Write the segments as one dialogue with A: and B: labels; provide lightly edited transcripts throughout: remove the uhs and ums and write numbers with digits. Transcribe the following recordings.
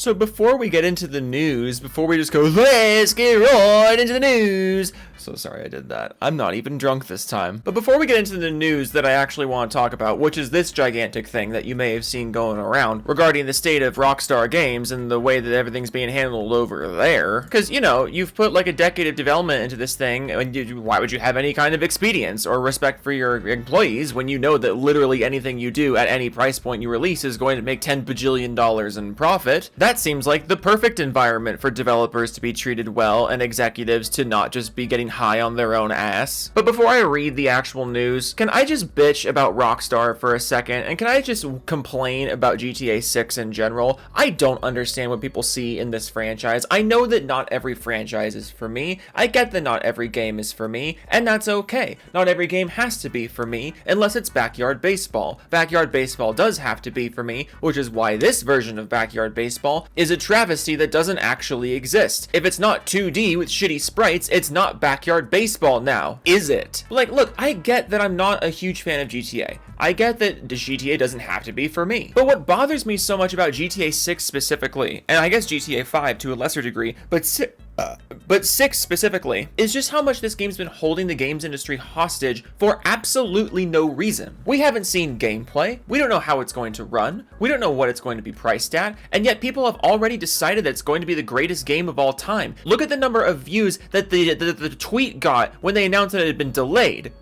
A: So before we get into the news, before we just go, let's get right into the news. So sorry I did that. I'm not even drunk this time. But before we get into the news that I actually want to talk about, which is this gigantic thing that you may have seen going around regarding the state of Rockstar Games and the way that everything's being handled over there. Because, you know, you've put like a decade of development into this thing, and why would you have any kind of expedience or respect for your employees when you know that literally anything you do at any price point you release is going to make $10 bajillion in profit? That seems like the perfect environment for developers to be treated well and executives to not just be getting high on their own ass. But before I read the actual news, can I just bitch about Rockstar for a second, and can I just complain about GTA 6 in general? I don't understand what people see in this franchise. I know that not every franchise is for me. I get that not every game is for me, and that's okay. Not every game has to be for me unless it's Backyard Baseball. Backyard Baseball does have to be for me, which is why this version of Backyard Baseball is a travesty that doesn't actually exist. If it's not 2D with shitty sprites, it's not Backyard Baseball now, is it? Like, look, I get that I'm not a huge fan of GTA. I get that the GTA doesn't have to be for me. But what bothers me so much about GTA 6 specifically, and I guess GTA 5 to a lesser degree, but 6 specifically, is just how much this game's been holding the games industry hostage for absolutely no reason. We haven't seen gameplay, we don't know how it's going to run, we don't know what it's going to be priced at, and yet people have already decided that it's going to be the greatest game of all time. Look at the number of views that the tweet got when they announced that it had been delayed.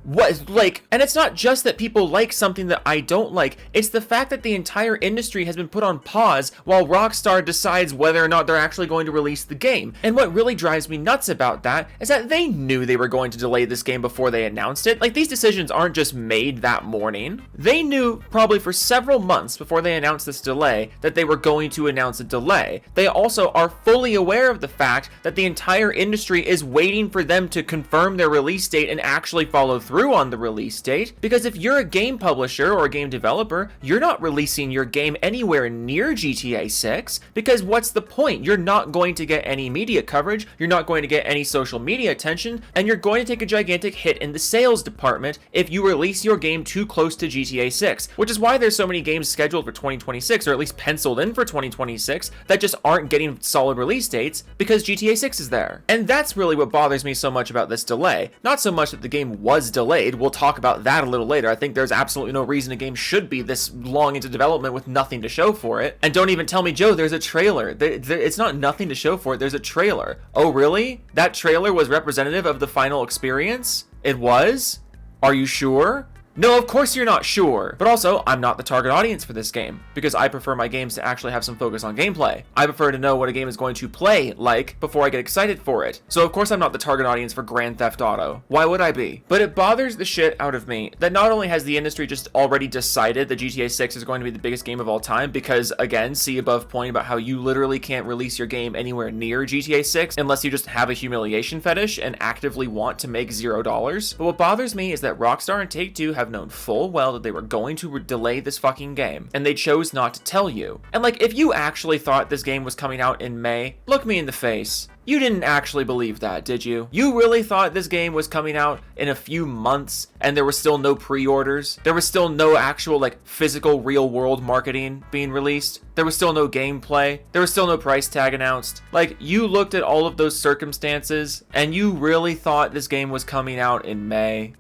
A: What, like, and it's not just that people like something that I don't like, it's the fact that the entire industry has been put on pause while Rockstar decides whether or not they're actually going to release the game. And what really drives me nuts about that is that they knew they were going to delay this game before they announced it. Like, these decisions aren't just made that morning. They knew probably for several months before they announced this delay that they were going to announce a delay. They also are fully aware of the fact that the entire industry is waiting for them to confirm their release date and actually follow through on the release date, because if you're a game publisher or a game developer, you're not releasing your game anywhere near GTA 6, because what's the point? You're not going to get any media coverage, you're not going to get any social media attention, and you're going to take a gigantic hit in the sales department if you release your game too close to GTA 6, which is why there's so many games scheduled for 2026, or at least penciled in for 2026, that just aren't getting solid release dates because GTA 6 is there. And that's really what bothers me so much about this delay. Not so much that the game was delayed, we'll talk about that a little later. I think there's absolutely no reason a game should be this long into development with nothing to show for it. And don't even tell me, Joe, there's a trailer. It's not nothing to show for it, there's a trailer. Oh really? That trailer was representative of the final experience? It was? Are you sure? No, of course you're not sure. But also, I'm not the target audience for this game, because I prefer my games to actually have some focus on gameplay. I prefer to know what a game is going to play like before I get excited for it. So of course I'm not the target audience for Grand Theft Auto. Why would I be? But it bothers the shit out of me that not only has the industry just already decided that GTA 6 is going to be the biggest game of all time, because again, see above point about how you literally can't release your game anywhere near GTA 6 unless you just have a humiliation fetish and actively want to make $0. But what bothers me is that Rockstar and Take-Two have known full well that they were going to delay this fucking game, and they chose not to tell you. And like, if you actually thought this game was coming out in May, look me in the face. You didn't actually believe that, did you? You really thought this game was coming out in a few months and there was still no pre-orders? There was still no actual like physical real world marketing being released? There was still no gameplay? There was still no price tag announced? Like, you looked at all of those circumstances and you really thought this game was coming out in May?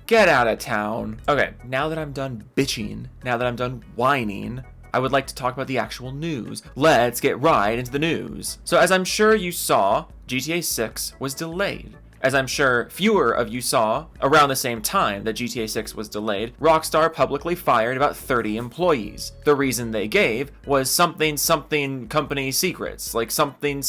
A: Get out of town. Okay, now that I'm done bitching, now that I'm done whining, I would like to talk about the actual news. Let's get right into the news. So as I'm sure you saw, GTA 6 was delayed. As I'm sure fewer of you saw, around the same time that GTA 6 was delayed, Rockstar publicly fired about 30 employees. The reason they gave was something company secrets, like something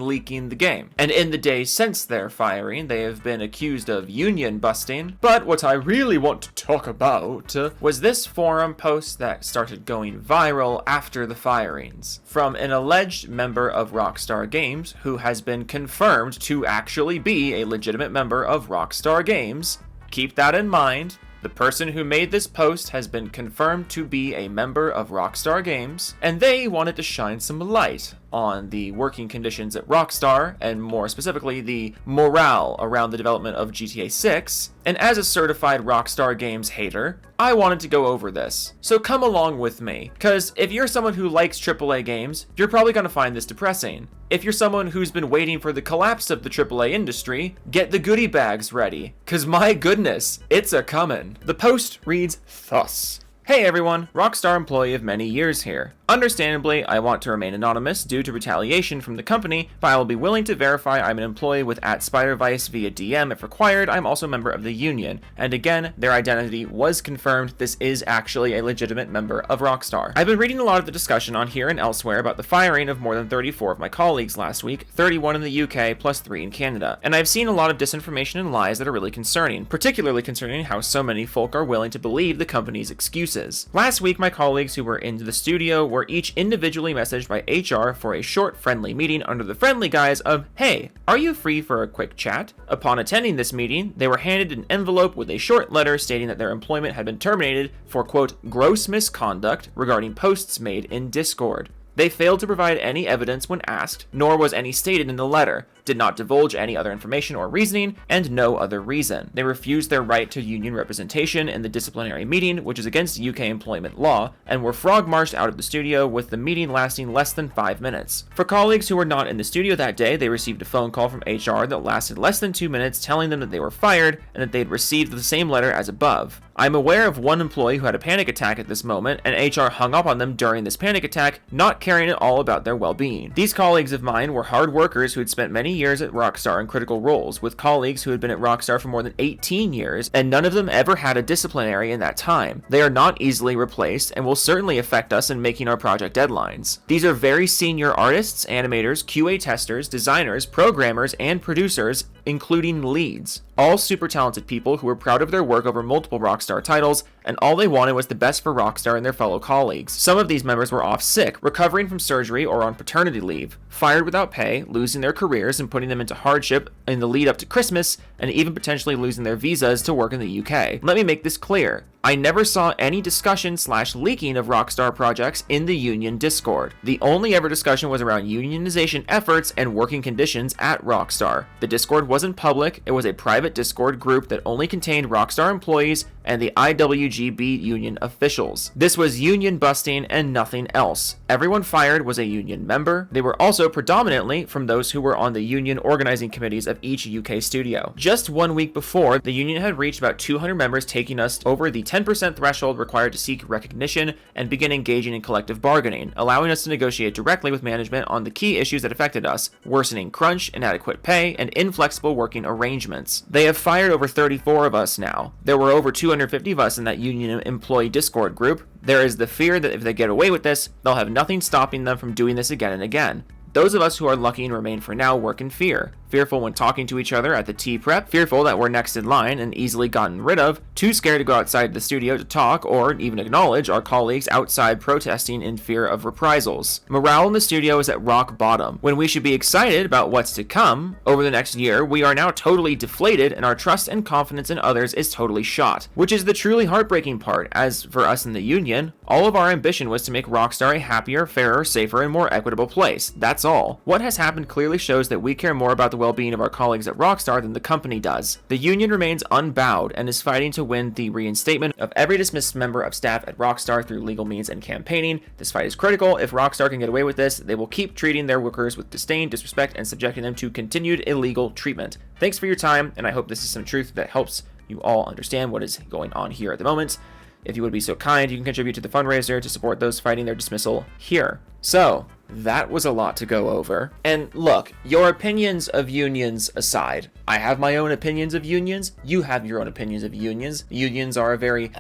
A: leaking the game. And in the days since their firing, they have been accused of union busting. But what I really want to talk about was this forum post that started going viral after the firings, from an alleged member of Rockstar Games who has been confirmed to actually be a legitimate member of Rockstar Games. Keep that in mind. The person who made this post has been confirmed to be a member of Rockstar Games, and they wanted to shine some light on the working conditions at Rockstar, and more specifically, the morale around the development of GTA 6. And as a certified Rockstar Games hater, I wanted to go over this. So come along with me, because if you're someone who likes AAA games, you're probably going to find this depressing. If you're someone who's been waiting for the collapse of the AAA industry, get the goodie bags ready, because my goodness, it's a comin'. The post reads thus. Hey everyone, Rockstar employee of many years here. Understandably, I want to remain anonymous due to retaliation from the company, but I will be willing to verify I'm an employee with @SpiderVice via DM if required. I'm also a member of the union, and again, their identity was confirmed. This is actually a legitimate member of Rockstar. I've been reading a lot of the discussion on here and elsewhere about the firing of more than 34 of my colleagues last week, 31 in the UK plus 3 in Canada, and I've seen a lot of disinformation and lies that are really concerning, particularly concerning how so many folk are willing to believe the company's excuses. Last week, my colleagues who were into the studio were each individually messaged by HR for a short friendly meeting under the friendly guise of, hey, are you free for a quick chat? Upon attending this meeting, they were handed an envelope with a short letter stating that their employment had been terminated for, quote, gross misconduct regarding posts made in Discord. They failed to provide any evidence when asked, nor was any stated in the letter, did not divulge any other information or reasoning, and no other reason. They refused their right to union representation in the disciplinary meeting, which is against UK employment law, and were frog-marched out of the studio, with the meeting lasting less than 5 minutes. For colleagues who were not in the studio that day, they received a phone call from HR that lasted less than 2 minutes telling them that they were fired and that they had received the same letter as above. I'm aware of one employee who had a panic attack at this moment, and HR hung up on them during this panic attack, not caring at all about their well-being. These colleagues of mine were hard workers who had spent many years at Rockstar in critical roles, with colleagues who had been at Rockstar for more than 18 years, and none of them ever had a disciplinary in that time. They are not easily replaced, and will certainly affect us in making our project deadlines. These are very senior artists, animators, QA testers, designers, programmers, and producers, including leads. All super talented people who were proud of their work over multiple Rockstar titles, and all they wanted was the best for Rockstar and their fellow colleagues. Some of these members were off sick, recovering from surgery or on paternity leave, fired without pay, losing their careers and putting them into hardship in the lead up to Christmas, and even potentially losing their visas to work in the UK. Let me make this clear. I never saw any discussion/leaking of Rockstar projects in the union Discord. The only ever discussion was around unionization efforts and working conditions at Rockstar. The Discord wasn't public, it was a private Discord group that only contained Rockstar employees and the IWGB union officials. This was union busting and nothing else. Everyone fired was a union member. They were also predominantly from those who were on the union organizing committees of each UK studio. Just 1 week before, the union had reached about 200 members, taking us over the 10% threshold required to seek recognition and begin engaging in collective bargaining, allowing us to negotiate directly with management on the key issues that affected us: worsening crunch, inadequate pay, and inflexible working arrangements. They have fired over 34 of us now. There were over 250 of us in that union employee Discord group. There is the fear that if they get away with this, they'll have nothing stopping them from doing this again and again. Those of us who are lucky and remain for now work in fear. Fearful when talking to each other at the tea prep, fearful that we're next in line and easily gotten rid of, too scared to go outside the studio to talk or even acknowledge our colleagues outside protesting in fear of reprisals. Morale in the studio is at rock bottom. When we should be excited about what's to come over the next year, we are now totally deflated and our trust and confidence in others is totally shot, which is the truly heartbreaking part, as for us in the union, all of our ambition was to make Rockstar a happier, fairer, safer, and more equitable place. That's all. What has happened clearly shows that we care more about the well-being of our colleagues at Rockstar than the company does. The union remains unbowed and is fighting to win the reinstatement of every dismissed member of staff at Rockstar through legal means and campaigning. This fight is critical. If Rockstar can get away with this, they will keep treating their workers with disdain, disrespect, and subjecting them to continued illegal treatment. Thanks for your time, and I hope this is some truth that helps you all understand what is going on here at the moment. If you would be so kind, you can contribute to the fundraiser to support those fighting their dismissal here. So, that was a lot to go over. And look, your opinions of unions aside, I have my own opinions of unions, you have your own opinions of unions. Unions are a very,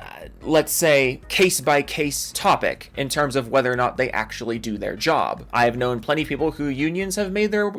A: let's say, case-by-case topic in terms of whether or not they actually do their job. I have known plenty of people who unions have made their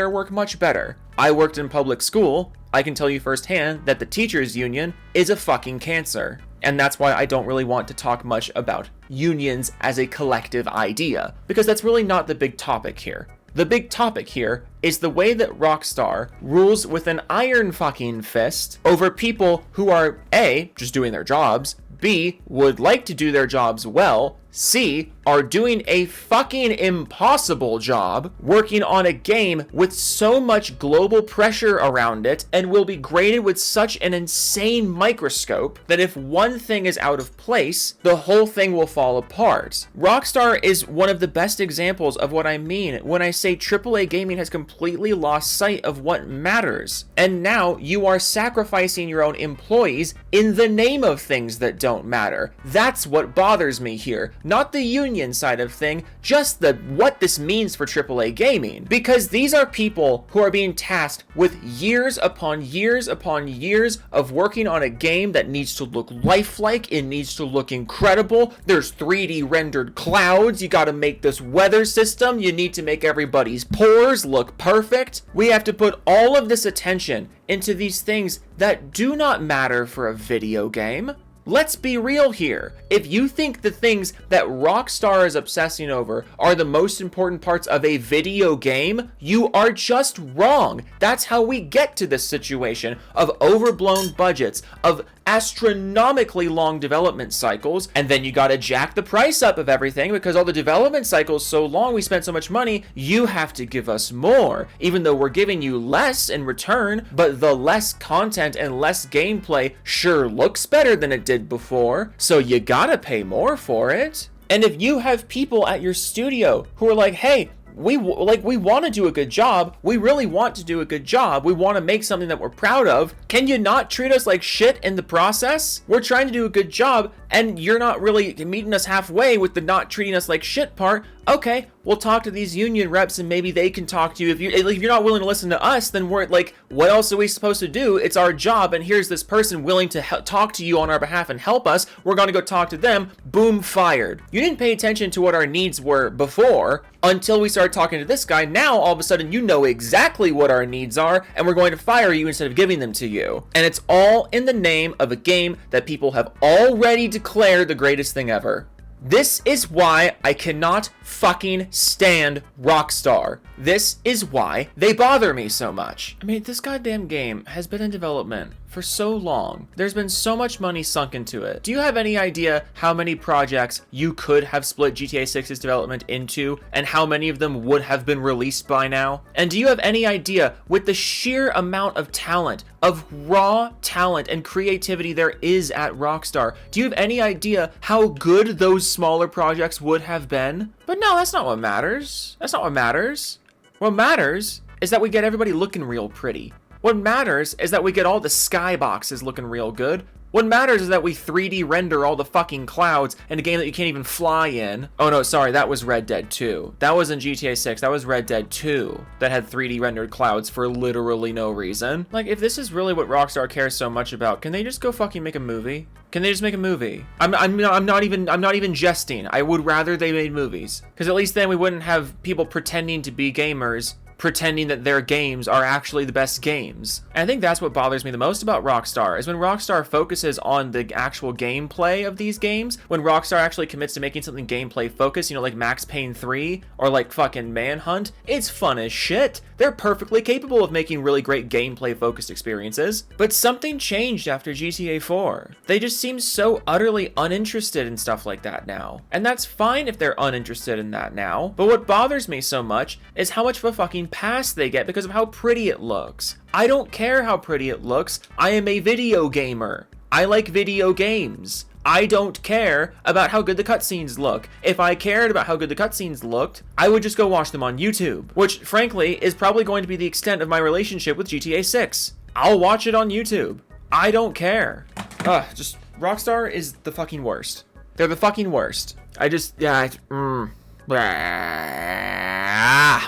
A: work much better. I worked in public school. I can tell you firsthand that the teachers' union is a fucking cancer. And that's why I don't really want to talk much about unions as a collective idea, because that's really not the big topic here. The big topic here is the way that Rockstar rules with an iron fucking fist over people who are A, just doing their jobs, B, would like to do their jobs well, C, are doing a fucking impossible job working on a game with so much global pressure around it and will be graded with such an insane microscope that if one thing is out of place, the whole thing will fall apart. Rockstar is one of the best examples of what I mean when I say AAA gaming has completely lost sight of what matters. And now you are sacrificing your own employees in the name of things that don't matter. That's what bothers me here. Not the union side of thing, just what this means for AAA gaming. Because these are people who are being tasked with years upon years upon years of working on a game that needs to look lifelike, it needs to look incredible, there's 3D rendered clouds, you gotta make this weather system, you need to make everybody's pores look perfect. We have to put all of this attention into these things that do not matter for a video game. Let's be real here. If you think the things that Rockstar is obsessing over are the most important parts of a video game, you are just wrong. That's how we get to this situation of overblown budgets, of astronomically long development cycles, and then you gotta jack the price up of everything because all the development cycles so long, we spent so much money, you have to give us more, even though we're giving you less in return, but the less content and less gameplay sure looks better than it did before, so you gotta pay more for it. And if you have people at your studio who are like, hey, we want to do a good job. We really want to do a good job. We want to make something that we're proud of. Can you not treat us like shit in the process? We're trying to do a good job and you're not really meeting us halfway with the not treating us like shit part. Okay, we'll talk to these union reps and maybe they can talk to you. If you're not willing to listen to us, then we're like, what else are we supposed to do? It's our job, and here's this person willing to talk to you on our behalf and help us. We're gonna go talk to them. Boom, fired. You didn't pay attention to what our needs were before until we started talking to this guy. Now, all of a sudden, you know exactly what our needs are, and we're going to fire you instead of giving them to you. And it's all in the name of a game that people have already declared the greatest thing ever. This is why I cannot fucking stand Rockstar. This is why they bother me so much. I mean, this goddamn game has been in development for so long. There's been so much money sunk into it. Do you have any idea how many projects you could have split GTA 6's development into and how many of them would have been released by now? And do you have any idea, with the sheer amount of talent, of raw talent and creativity there is at Rockstar, do you have any idea how good those smaller projects would have been? But no, that's not what matters. That's not what matters. What matters is that we get everybody looking real pretty. What matters is that we get all the skyboxes looking real good. What matters is that we 3D render all the fucking clouds in a game that you can't even fly in. Oh no, sorry, that was Red Dead 2. That wasn't GTA 6, that was Red Dead 2 that had 3D rendered clouds for literally no reason. Like, if this is really what Rockstar cares so much about, can they just go fucking make a movie? Can they just make a movie? I'm not even jesting. I would rather they made movies, because at least then we wouldn't have people pretending to be gamers pretending that their games are actually the best games. And I think that's what bothers me the most about Rockstar, is when Rockstar focuses on the actual gameplay of these games, when Rockstar actually commits to making something gameplay focused, you know, like Max Payne 3 or like fucking Manhunt, it's fun as shit. They're perfectly capable of making really great gameplay focused experiences. But something changed after GTA 4. They just seem so utterly uninterested in stuff like that now. And that's fine if they're uninterested in that now. But what bothers me so much is how much of a fucking pass they get because of how pretty it looks. I don't care how pretty it looks. I am a video gamer. I like video games. I don't care about how good the cutscenes look. If I cared about how good the cutscenes looked, I would just go watch them on YouTube, which frankly is probably going to be the extent of my relationship with GTA 6. I'll watch it on YouTube. I don't care. Just Rockstar is the fucking worst. They're the fucking worst.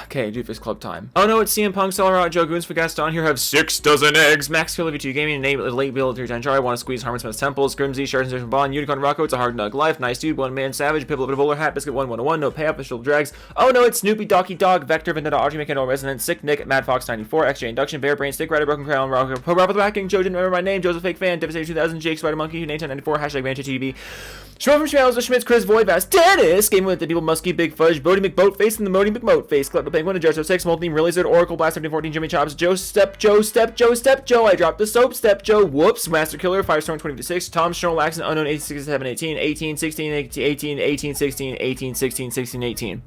A: Okay, Doofus Club time. Oh no, it's CM Punk, Celeron, Joe Goons for Gaston. Here have 6 dozen eggs. Max Kill of 2 Gaming, name late Bill to Tenchar. I want to squeeze Harmon Smith's temples. Grimsy, Shards and Bond, Unicorn Rocco. It's a hard nug life. Nice dude, one man savage. Pibble of a bowler hat. Biscuit 101. No pay up. The shield drags. Oh no, it's Snoopy, Docky Dog, Vector, Vendetta, Audrey, Mechanical Resonance, Sick Nick, Mad Fox 94, XJ Induction, Bear Brain, Stick Rider, Broken Crown, Rocker, Robert the Backing, Joe didn't remember my name, Joseph Fake Fan, Devastator 2000, Jake Spider Monkey, Nathan 94, hashtag Banshee TV. Short from Schmales, Schmitz, Chris Void, Vast, Dennis, Game with the People Muskie, Big Fudge, Bodie McBoatface, and the Modi McMoatface, Collectible Penguin, Adjust 6, Molten, Really Zerd, Oracle, Blast 1714, Jimmy Chops, Joe, Step, Joe, Step, Joe, Step, Joe, I dropped the soap, Step, Joe, whoops, Master Killer, Firestorm 2056, Tom, Snorlax, Accent, Unknown, 1867, 18, 18, 16, 18, 18, 16, 18, 16, 16, 18.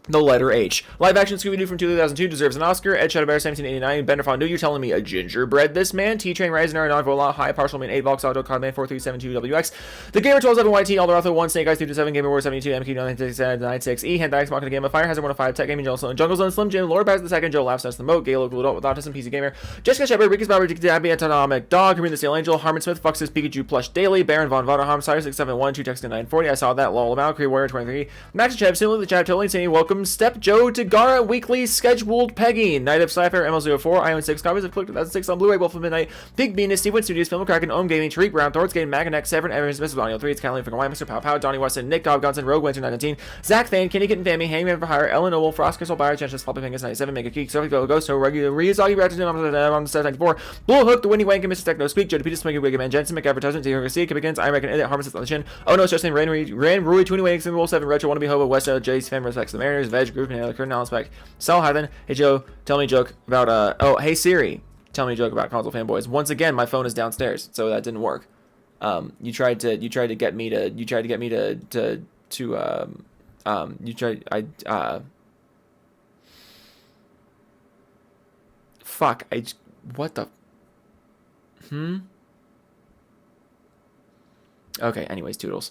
A: The letter H. Live action Scooby-Doo from 2002 deserves an Oscar. Ed Shadowbear 1789. Bender Fondue, you're telling me a gingerbread this man? T-Train Rising Aeronaut Vola High Partial Main 8 Vox Auto Codman 4372WX. The Gamer 127YT Alderotho 1 Snake Eyes 227 Gamer War 72 MQ 96E Hentai X Machina Game of Fire Hazard 105 Tech Gaming Jungle Jungle Zone Slim Jim Lord Baz the Second Joe Laughs Nest the Moat Galo Cool Adult with Autism PC Gamer Jessica Shepard Ricky's Bauer Dabby Atomic Dog Kareem the Steel Angel Harmon Smith Fux's Pikachu Plush Daily Baron Von Vada Homicide 671 2 Text 940 I saw that lol about Cree Warrior 23 Max Chev Simply the Chat Totally Insane Welcome Step Joe to Gara Weekly Scheduled Peggy Night of Cypher ML04 I own 6 copies of Click 2006 on Blu-ray Wolf of Midnight Big Venus Steve Win Studios Film Kraken Ohm Gaming Tariq Brown Thorns Game Maganex Severn Evans Mrs. Bonnie 3 It's Kathleen Finger Mr. Pow Pow Donnie Weston Nick Dog Gunson Rogue Winter 19 Zach Thane Kenny Kitten Family Hangman for Hire Ellen Owl Frost Crystal Buyer Chances Floppy Fingers 97 Mega Geek Sophie Go Ghost No Regular Ryuzaki Raptor on the set 94 Blue Hook The Winnie Wank and Mr. Techno Speak Jody Peter Smiggy Wiggy Man Jensen McAdvertisement Zero Garcia Kibigans I Reckon Edit Harmon on the Chin Oh No Justin Ran Rui 20 Wanks and Roll 7 Retro Wanna Be Hobo West Jace Fan Respects the Mariners Veg Group and Curtin Allen Spec Sal Hythen Hey Joe tell me a joke about oh hey Siri tell me a joke about console fanboys. Once again my phone is downstairs so that didn't work. You tried to get me to fuck what the okay anyways toodles.